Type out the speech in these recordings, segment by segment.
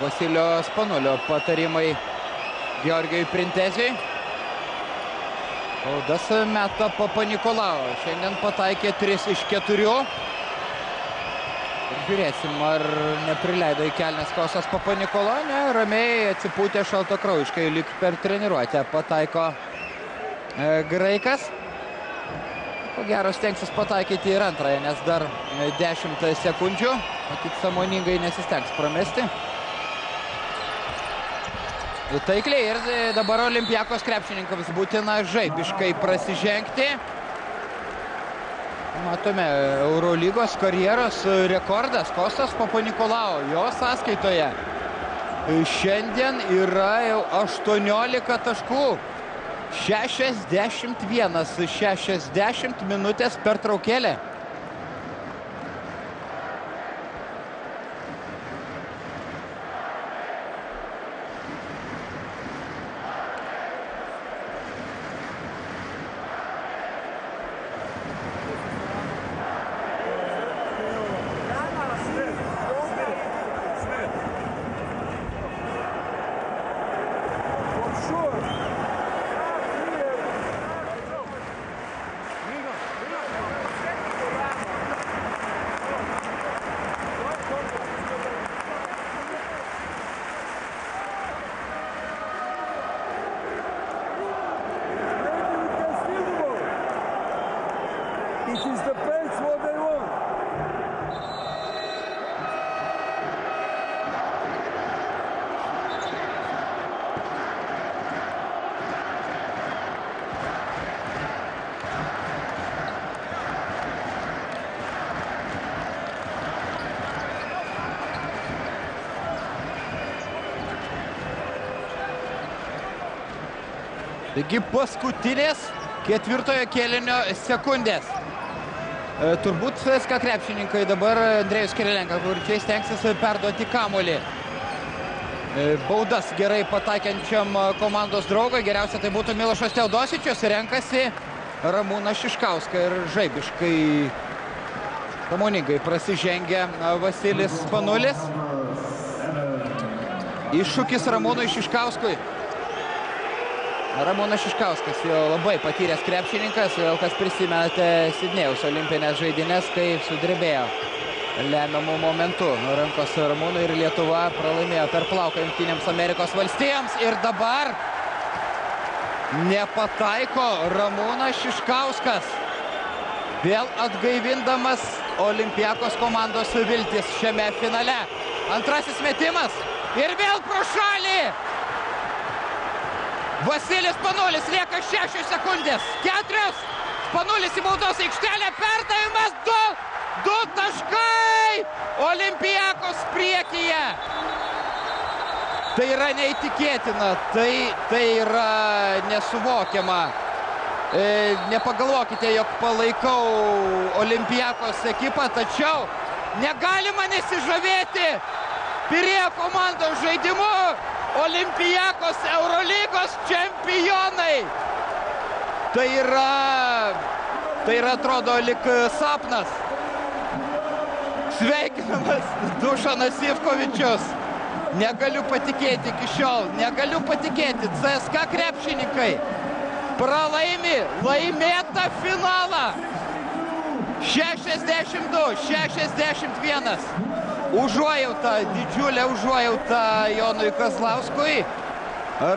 Vasilio Spanulio patarimai Georgijui Printezijui. Baudas meta Papanikolau. Šiandien pataikė 3 iš 4. Ir žiūrėsim, ar neprileido į kelnes Kostas Papanikolau. Ne, ramiai atsipūtė šaltakraujiškai, lyg per treniruotę pataiko graikas. Ko gero stengsis pataikyti ir antrąją, nes dar 10 sekundžių. Matyt, sąmoningai nesistengs pramesti. Taikliai ir dabar Olympiakos krepšininkams būtina žaibiškai prasižengti. Matome, Eurolygos karjeros rekordas Kostas Papanikolau. Jo sąskaitoje šiandien yra jau 18 taškų. 61-60 minutės pertraukėlė. It is the Pels what they want. Taigi paskutinės ketvirtojo kėlinio sekundės. Turbūt CSKA krepšininkai dabar Andrejus Kirilenka, kur čia stengsis perduoti kamuolį. Baudas gerai pataikiančiam komandos draugui. Geriausia tai būtų Milošas Teodosičius. Renkasi Ramūną Šiškauską ir žaibiškai sąmoningai prasižengia Vasilis Spanulis. Iššūkis Ramūnui Šiškauskui. Ramūnas Šiškauskas jau labai patyręs krepšininkas, vėl kas prisimenate Sidnėjaus olimpinės žaidynės, kai sudrebėjo lemiamų momentų nuo rankos Ramūnui ir Lietuva pralaimėjo per plauką Jungtinėms Amerikos valstijoms. Ir dabar nepataiko Ramūnas Šiškauskas, vėl atgaivindamas Olympiakos komandos viltis šiame finale. Antrasis metimas ir vėl pro šalį. Vasilis Spanulis, lieka 6 sekundės, 4, Spanulis į baudos aikštelę, perdavimas, 2 taškai, Olympiakos priekyje. Tai yra neįtikėtina, tai yra nesuvokiama. Nepagalvokite, jog palaikau Olympiakos ekipą, tačiau negalima nesižavėti Pirėjo komandos žaidimu. Olympiakos Eurolygos čempionai. Tai yra atrodo lyg sapnas. Sveikinamas Dušanas Ivkovičius. Negaliu patikėti iki šiol, negaliu patikėti. CSKA krepšininkai pralaimi laimėtą finalą. 62-61. Užuojauta, didžiulė užuojauta Jonui Kazlauskui,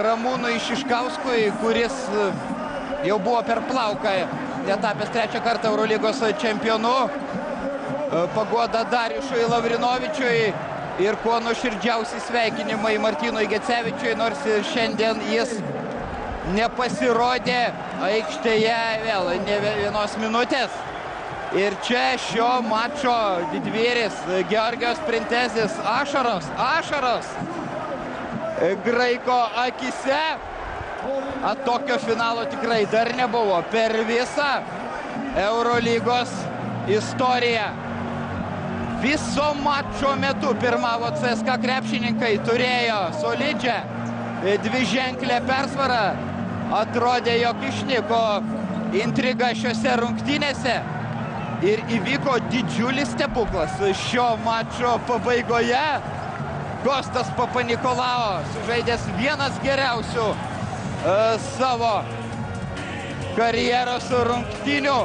Ramūnui Šiškauskui, kuris jau buvo per plauką netapęs 3 kartą Eurolygos čempionu. Paguoda Dariušui Lavrinovičiui ir kuo nuoširdžiausi sveikinimai Martynui Gecevičiui, nors ir šiandien jis nepasirodė aikštėje vėl ne vienos minutės. Ir čia šio mačo didvyris Georgijos Printezis, ašaros graiko akise. Tokio finalo tikrai dar nebuvo per visą Eurolygos istoriją. Viso mačo metu pirmavo CSKA krepšininkai, turėjo solidžią dviženklę persvarą. Atrodė, jog išniko intriga šiose rungtynėse. Ir įvyko didžiulis stebuklas šio mačo pabaigoje. Kostas Papanikolau, sužaidęs vienas geriausių savo karjeros rungtynių.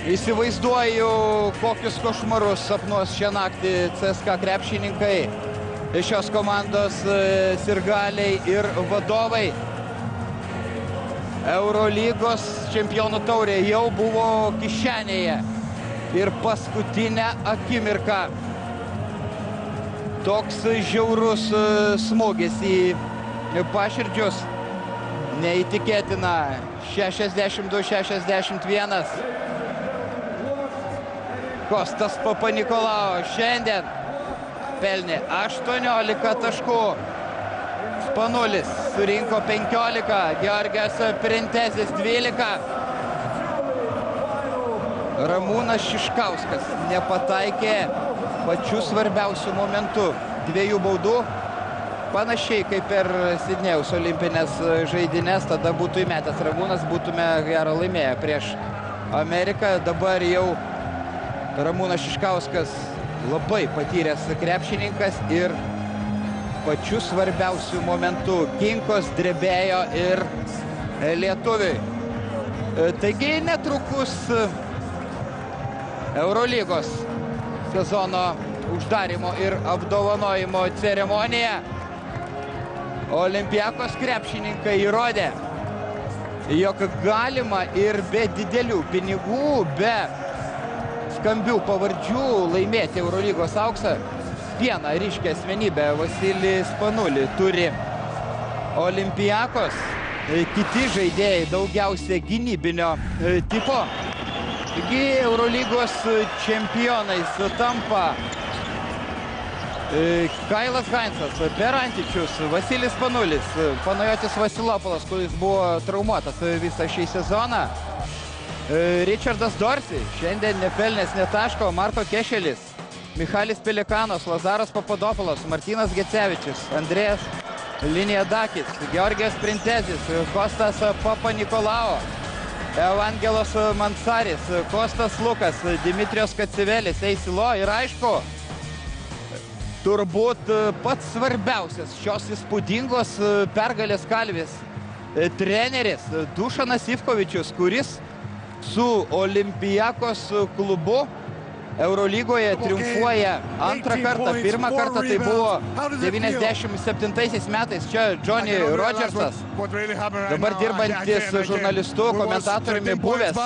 Įsivaizduoju, kokius košmarus sapnuos šią naktį CSKA krepšininkai, šios komandos sirgaliai ir vadovai. Eurolygos čempionų taurė jau buvo kišenėje ir paskutinę akimirką toks žiaurus smūgis į paširdžius. Neįtikėtina. 62-61. Kostas Papanikolau šiandien pelnė 18 taškų. Spanulis surinko 15, Georgijos Printezis 12. Ramūnas Šiškauskas nepataikė pačių svarbiausių momentų. 2 baudų. Panašiai kaip per Sidnėjaus olimpinės žaidynės, tada būtų įmetęs Ramūnas, būtume gerą laimėję prieš Ameriką. Dabar jau Ramūnas Šiškauskas labai patyręs krepšininkas ir pačių svarbiausių momentų kinkos drebėjo ir lietuviai. Taigi netrukus Eurolygos sezono uždarimo ir apdovanojimo ceremonija. Olimpiakos krepšininkai įrodė, jog galima ir be didelių pinigų, be skambių pavardžių laimėti Eurolygos auksą. Vieną ryškę asmenybę, Vasilį Spanulį, turi Olimpiakos. Kiti žaidėjai daugiausia gynybinio tipo. Taigi Eurolygos čempionais tampa Kailas Hainsas, Perantičius, Vasilis Spanulis, Panajotis Vasilopolas, kuris buvo traumuotas visą šį sezoną. Richardas Dorsey, šiandien nepelnęs nė taško, Marko Kešelis, Michalis Pelikanos, Lazaras Papadopoulos, Martynas Gecevičius, Andrėjas Liniadakis, Georgijos Printezis, Kostas Papanikolau, Evangelos Mansaris, Kostas Lukas, Dimitrijos Kacivelis, Eisilo ir aišku, turbūt pats svarbiausias šios įspūdingos pergalės kalvis treneris Dušanas Ivkovičius, kuris su Olimpiakos klubu Eurolygoje triumfuoja antrą kartą. Pirmą kartą tai buvo 97 metais čia Johnny Rodgersas, dabar dirbantis žurnalistu, komentatoriumi buvęs